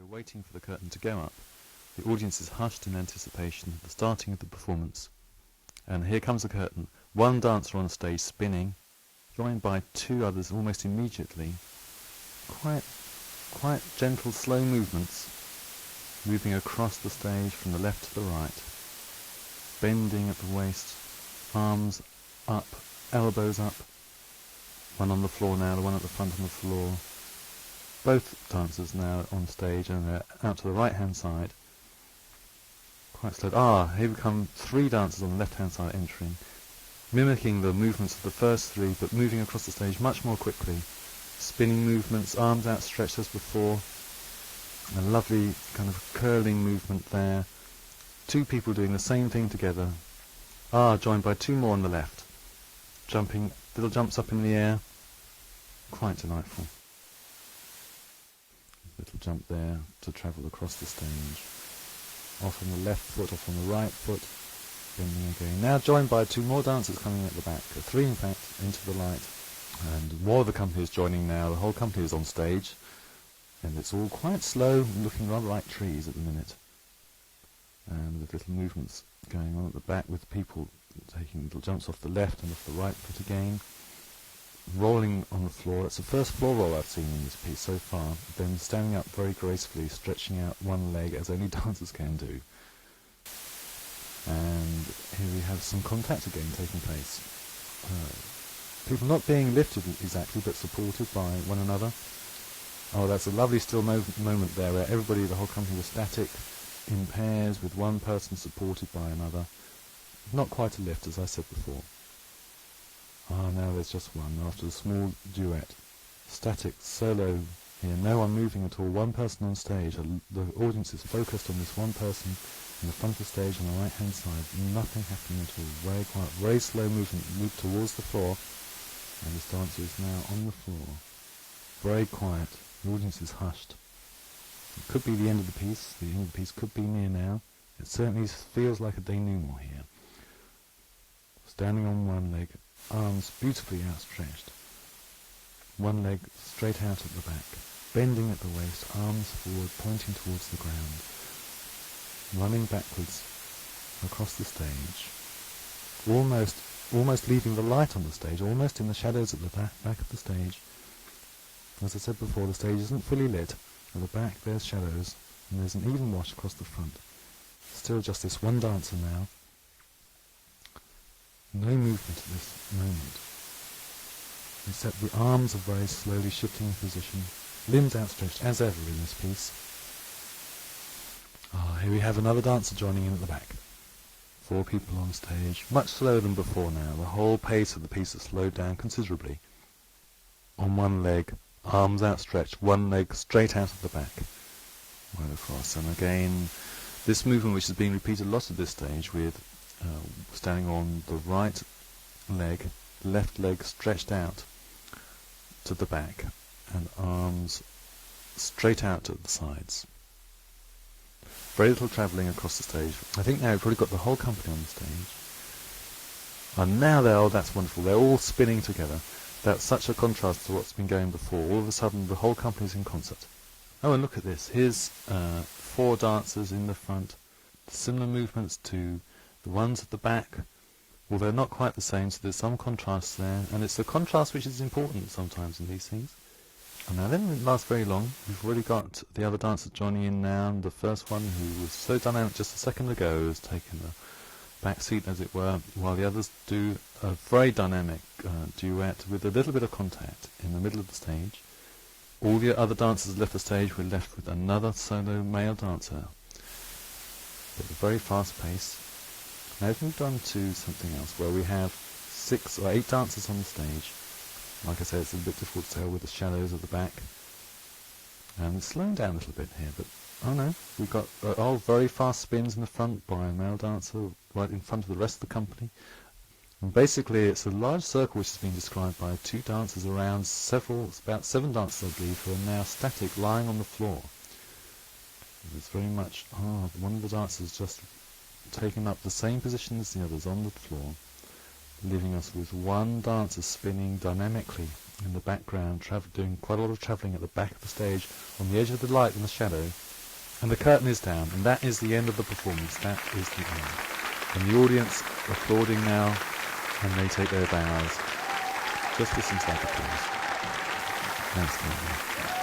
we're waiting for the curtain to go up. The audience is hushed in anticipation of the starting of the performance. And here comes the curtain. One dancer on stage spinning, joined by two others almost immediately. Quite gentle, slow movements, moving across the stage from the left to the right, bending at the waist, arms up, elbows up. One on the floor now, the one at the front on the floor. Both dancers now on stage, and they're out to the right-hand side. Quite slow. Here we come, three dancers on the left-hand side entering, mimicking the movements of the first three, but moving across the stage much more quickly. Spinning movements, arms outstretched as before. A lovely kind of curling movement there. Two people doing the same thing together. Joined by two more on the left. Jumping, little jumps up in the air. Quite delightful. Little jump there to travel across the stage. Off on the left foot, off on the right foot. Bending again. Now joined by two more dancers coming at the back. Three in fact, into the light. And more of the company is joining now. The whole company is on stage. And it's all quite slow, looking rather like trees at the minute. And with little movements going on at the back with people taking little jumps off the left and off the right foot again. Rolling on the floor. That's the first floor roll I've seen in this piece so far. Then standing up very gracefully, stretching out one leg as only dancers can do. And here we have some contact again taking place. People not being lifted exactly, but supported by one another. That's a lovely still moment there where everybody, the whole company was static, in pairs with one person supported by another. Not quite a lift, as I said before. Now there's just one, after a small duet. Static, solo here, no one moving at all, one person on stage. The audience is focused on this one person in the front of the stage on the right-hand side. Nothing happening at all, very quiet, very slow movement, move towards the floor. And this dancer is now on the floor. Very quiet, the audience is hushed. It could be the end of the piece could be near now. It certainly feels like a denouement here. Standing on one leg, arms beautifully outstretched. One leg straight out at the back, bending at the waist, arms forward, pointing towards the ground. Running backwards across the stage. Almost leaving the light on the stage, almost in the shadows at the back of the stage. As I said before, the stage isn't fully lit. At the back there's shadows, and there's an even wash across the front. Still just this one dancer now. No movement at this moment, except the arms are very slowly shifting in position, limbs outstretched as ever in this piece. Here we have another dancer joining in at the back. Four people on stage, much slower than before now. The whole pace of the piece has slowed down considerably. On one leg, arms outstretched, one leg straight out of the back, right across. And again, this movement which has been repeated a lot at this stage with standing on the right leg, left leg stretched out to the back, and arms straight out to the sides. Very little travelling across the stage. I think now we've probably got the whole company on the stage. And now that's wonderful, they're all spinning together. That's such a contrast to what's been going before. All of a sudden the whole company's in concert. And look at this. Here's four dancers in the front. Similar movements to the ones at the back, although not quite the same, so there's some contrast there. And it's the contrast which is important sometimes in these things. And now they didn't last very long. We've already got the other dancers joining in now, and the first one, who was so dynamic just a second ago, has taken a back seat, as it were, while the others do a very dynamic duet with a little bit of contact in the middle of the stage. All the other dancers left the stage. We're left with another solo male dancer at a very fast pace. Now we've moved on to something else where we have 6 or 8 dancers on the stage. Like I said, it's a bit difficult to tell with the shadows at the back. And it's slowing down a little bit here, but we've got very fast spins in the front by a male dancer right in front of the rest of the company. And basically it's a large circle which has been described by 2 dancers around about 7 dancers I believe, who are now static, lying on the floor. It's very much, one of the dancers just taking up the same position as the others on the floor, leaving us with one dancer spinning dynamically in the background, doing quite a lot of travelling at the back of the stage, on the edge of the light and the shadow, And the curtain is down, and that is the end of the performance. That is the end. And the audience applauding now, and they take their bows. Just listen to that applause. Thanks,